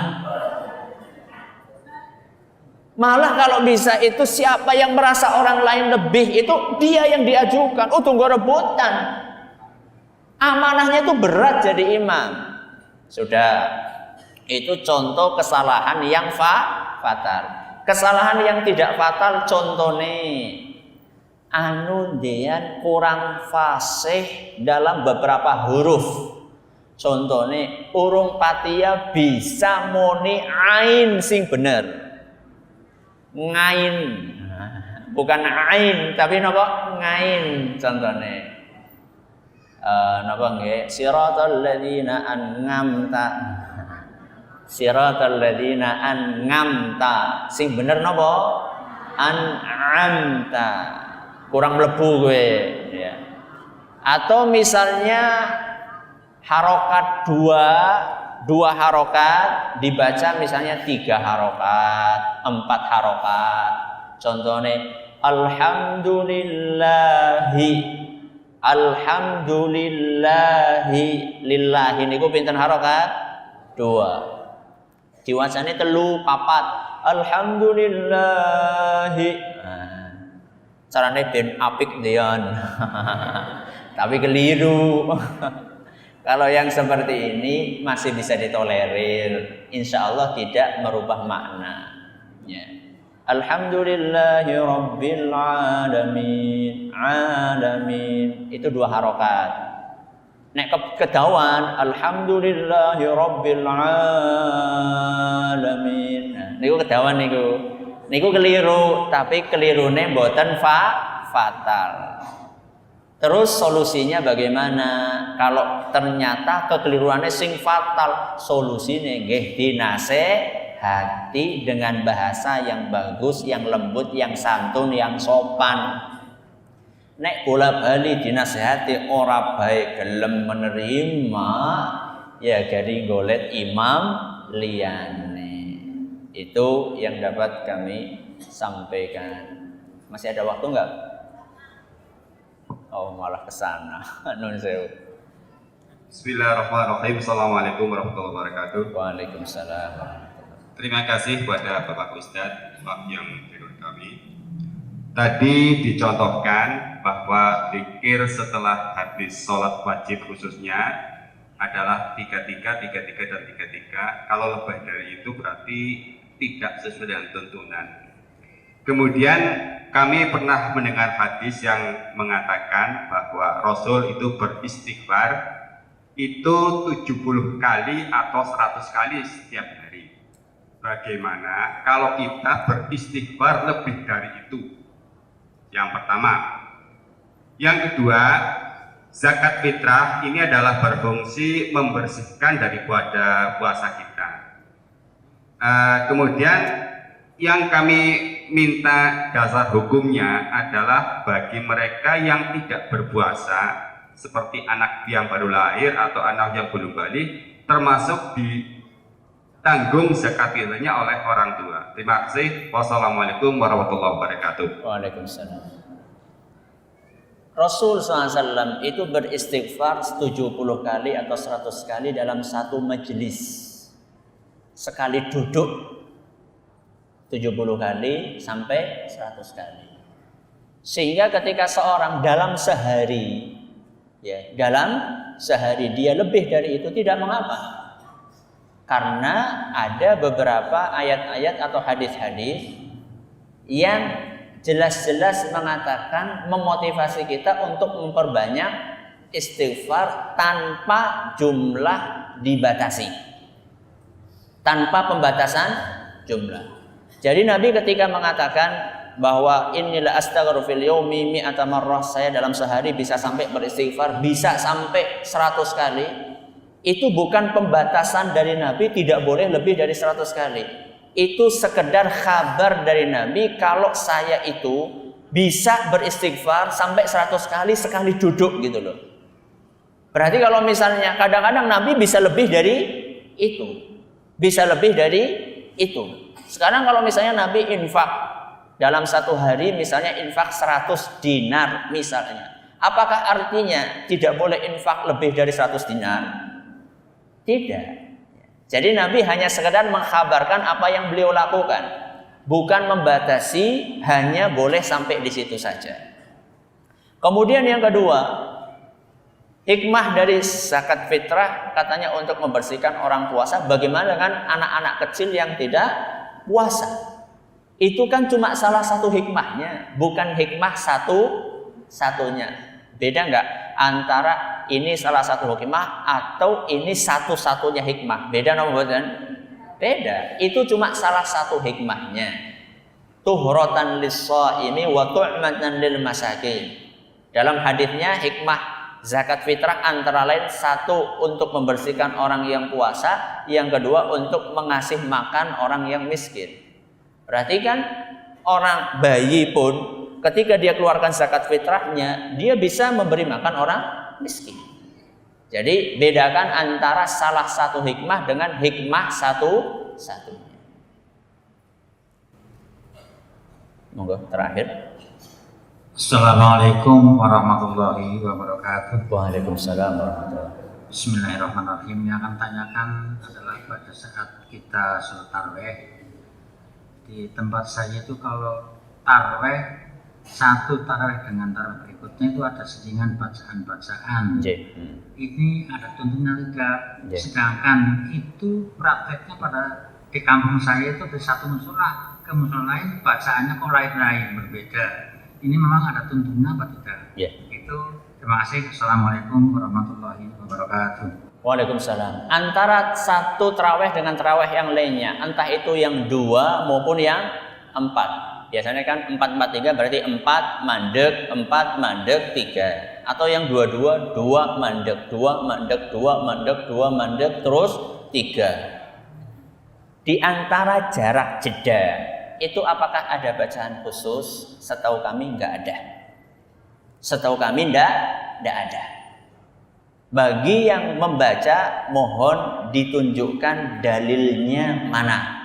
Malah kalau bisa itu siapa yang merasa orang lain lebih itu dia yang diajukan. Oh tunggu rebutan. Amanahnya itu berat jadi imam. Sudah. Itu contoh kesalahan yang fatal. Kesalahan yang tidak fatal contohnya anu dean kurang fasih dalam beberapa huruf. Contohnya urung patia bisa moni ain sing bener. Ngain. Bukan ain tapi napa ngain contohnya. Napa nggih? Siratal ladzina an'amta. Siratal ladzina an'amta. Sing bener napa? An'amta. Kurang mlebu gue ya. Atau misalnya harokat dua harokat dibaca misalnya 3 harokat, 4 harokat. Contohnya alhamdulillahi. Alhamdulillahi. Lillahi niku pinten harokat? 2. Diwacane 3, 4. Alhamdulillahi. Carane ben apik dean. Tapi keliru. Kalau yang seperti ini masih bisa ditolerir. Insya Allah tidak merubah makna. Ya. Alhamdulillahi rabbil alamin. Alamin. Itu 2 harokat. Nek kedawan alhamdulillahi rabbil alamin. Nah, niku kedawan niku. Niku keliru, tapi kelirune mboten fatal. Terus solusinya bagaimana? Kalau ternyata kekeliruannya sing fatal, solusinya nggih dinasehati dengan bahasa yang bagus, yang lembut, yang santun, yang sopan. Nek bola bali dinasehati ora baik gelem menerima, ya jadi golet imam liyane. Itu yang dapat kami sampaikan. Masih ada waktu enggak? Oh, malah ke sana. Nun sewu. Bismillahirrahmanirrahim. Assalamualaikum warahmatullahi wabarakatuh. Waalaikumsalam. Terima kasih kepada Bapak Ustadz yang menurut kami. Tadi dicontohkan bahwa zikir setelah habis sholat wajib khususnya adalah 33, 33 dan 33. Kalau lebih dari itu berarti tidak sesuai dengan tuntunan. Kemudian kami pernah mendengar hadis yang mengatakan bahwa Rasul itu beristighfar itu 70 kali atau 100 kali setiap hari. Bagaimana kalau kita beristighfar lebih dari itu? Yang pertama. Yang kedua, zakat fitrah ini adalah berfungsi membersihkan daripada puasa kita. Kemudian yang kami minta dasar hukumnya adalah bagi mereka yang tidak berpuasa, seperti anak yang baru lahir atau anak yang belum balik, termasuk ditanggung zakat fitrahnya oleh orang tua. Terima kasih. Wassalamualaikum warahmatullahi wabarakatuh. Waalaikumsalam. Rasul SAW itu beristighfar 70 kali atau 100 kali dalam satu majelis. Sekali duduk 70 kali sampai 100 kali. Sehingga ketika seorang dalam sehari, ya, dalam sehari dia lebih dari itu tidak mengapa. Karena ada beberapa ayat-ayat atau hadis-hadis yang jelas-jelas mengatakan memotivasi kita untuk memperbanyak istighfar tanpa jumlah dibatasi, tanpa pembatasan jumlah. Jadi Nabi ketika mengatakan bahwa inilah astaghfiru fil yaumi mi'ata marrah, saya dalam sehari bisa sampai beristighfar bisa sampai 100 kali. Itu bukan pembatasan dari Nabi, tidak boleh lebih dari 100 kali. Itu sekedar kabar dari Nabi kalau saya itu bisa beristighfar sampai 100 kali sekali duduk gitu loh. Berarti kalau misalnya kadang-kadang Nabi bisa lebih dari itu. Bisa lebih dari itu. Sekarang kalau misalnya Nabi infak dalam satu hari misalnya infak 100 dinar misalnya. Apakah artinya tidak boleh infak lebih dari 100 dinar? Tidak. Jadi Nabi hanya sekedar mengkhabarkan apa yang beliau lakukan, bukan membatasi, hanya boleh sampai di situ saja. Kemudian yang kedua, hikmah dari zakat fitrah katanya untuk membersihkan orang puasa. Bagaimana dengan anak-anak kecil yang tidak puasa? Itu kan cuma salah satu hikmahnya, bukan hikmah satu-satunya. Beda nggak antara ini salah satu hikmah atau ini satu-satunya hikmah? Beda nomor beda. Itu cuma salah satu hikmahnya. Tuhratan lis-shaimi wa tu'matan lil masakin. Dalam hadisnya hikmah zakat fitrah antara lain satu untuk membersihkan orang yang puasa, yang kedua untuk mengasih makan orang yang miskin. Berarti kan orang bayi pun ketika dia keluarkan zakat fitrahnya, dia bisa memberi makan orang miskin. Jadi bedakan antara salah satu hikmah dengan hikmah satu-satunya. Monggo terakhir. Assalamualaikum warahmatullahi wabarakatuh. Waalaikumsalam warahmatullahi wabarakatuh. Bismillahirrahmanirrahim. Yang akan tanyakan adalah pada saat kita sholat tarweh di tempat saya itu, kalau tarweh satu tarawih dengan tarawih berikutnya itu ada selingan bacaan-bacaan. Ini ada tuntunan tidak. Sedangkan itu prakteknya pada di kampung saya itu dari satu musola ke musola lain bacaannya kok lain-lain berbeda. Ini memang ada tuntunan apa tidak? Itu terima kasih. Assalamualaikum warahmatullahi wabarakatuh. Waalaikumsalam. Antara satu tarawih dengan tarawih yang lainnya, entah itu yang 2 maupun yang 4. Biasanya kan 4-4-3 berarti 4 mandek 3. Atau yang 2-2, 2 mandek 2 mandek 2 mandek 2 mandek terus 3. Di antara jarak jeda itu apakah ada bacaan khusus? Setahu kami enggak ada. Setahu kami tidak ada. Bagi yang membaca, mohon ditunjukkan dalilnya mana.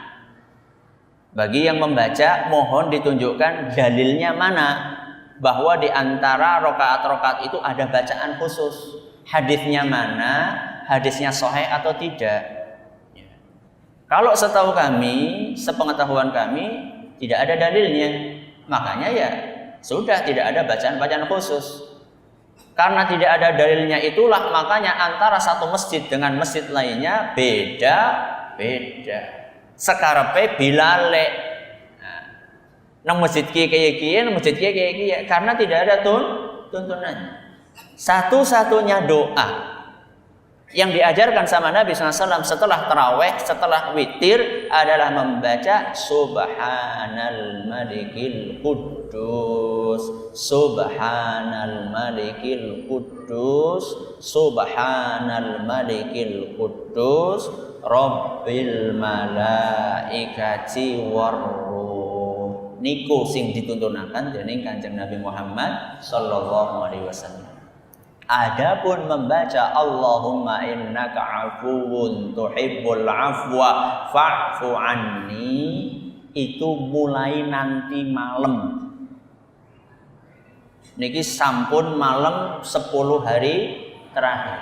Bagi yang membaca, mohon ditunjukkan dalilnya mana. Bahwa di antara rakaat-rakaat itu ada bacaan khusus. Hadisnya mana? Hadisnya sahih atau tidak? Kalau setahu kami, sepengetahuan kami, tidak ada dalilnya. Makanya ya sudah tidak ada bacaan-bacaan khusus. Karena tidak ada dalilnya itulah makanya antara satu masjid dengan masjid lainnya beda. Sekarepe bilale. Nang masjid kiye nang masjid kiye karena tidak ada tuntunan. Satu-satunya doa yang diajarkan sama Nabi SAW setelah taraweh, setelah witir adalah membaca Subhanal Malikil Quddus, Subhanal Malikil Quddus, Subhanal Malikil Quddus, Rabbil Malaikati Warruh. Niku sing dituntunaken dening Kanjeng Nabi Muhammad sallallahu alaihi wasallam. Adapun membaca Allahumma innaka afuwun tuhibbul afwa fa'fu anni itu mulai nanti malam. Niki sampun malam 10 hari terakhir.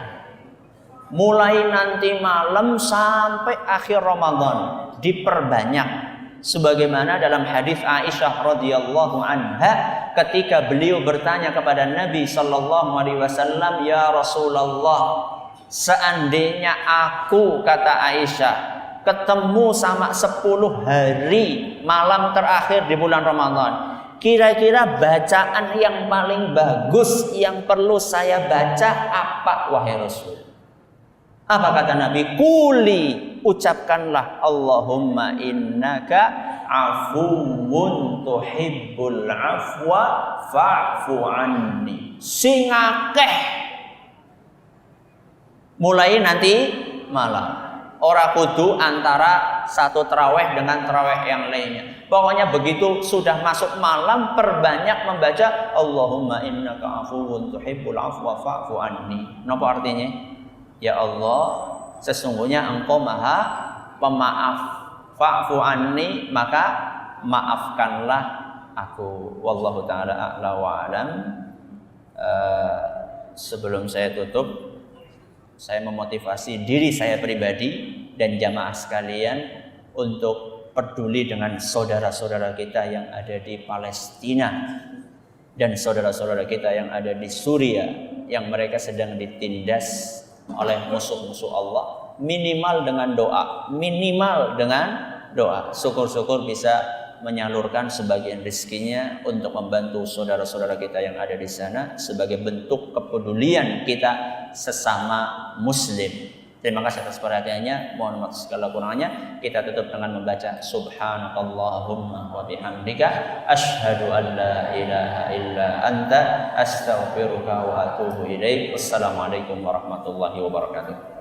Mulai nanti malam sampai akhir Ramadan diperbanyak. Sebagaimana dalam hadis Aisyah radhiyallahu anha ketika beliau bertanya kepada Nabi sallallahu alaihi wasallam, "Ya Rasulullah, seandainya aku," kata Aisyah, "ketemu sama 10 hari malam terakhir di bulan Ramadan, kira-kira bacaan yang paling bagus yang perlu saya baca apa wahai Rasul?" Apa kata Nabi? Quli, ucapkanlah Allahumma innaka afuwun tuhibbul afwa fa'fu anni. Sing akeh. Mulai nanti malam. Ora kudu antara satu tarawih dengan tarawih yang lainnya. Pokoknya begitu sudah masuk malam perbanyak membaca Allahumma innaka afuwun tuhibbul afwa fa'fu anni. Napa artinya? Ya Allah, sesungguhnya Engkau Maha Pemaaf. Fa'fu anni, maka maafkanlah aku. Wallahu taala a'la wa alam. Sebelum saya tutup, saya memotivasi diri saya pribadi dan jamaah sekalian untuk peduli dengan saudara-saudara kita yang ada di Palestina dan saudara-saudara kita yang ada di Suriah yang mereka sedang ditindas oleh musuh-musuh Allah, minimal dengan doa. Syukur-syukur bisa menyalurkan sebagian rezekinya untuk membantu saudara-saudara kita yang ada di sana sebagai bentuk kepedulian kita sesama muslim. Terima kasih atas perhatiannya. Mohon maaf segala kurangnya. Kita tutup dengan membaca Subhanakallahumma wa bihamdika asyhadu an la ilaha illa anta astaghfiruka wa atubu ilaik. Wassalamualaikum warahmatullahi wabarakatuh.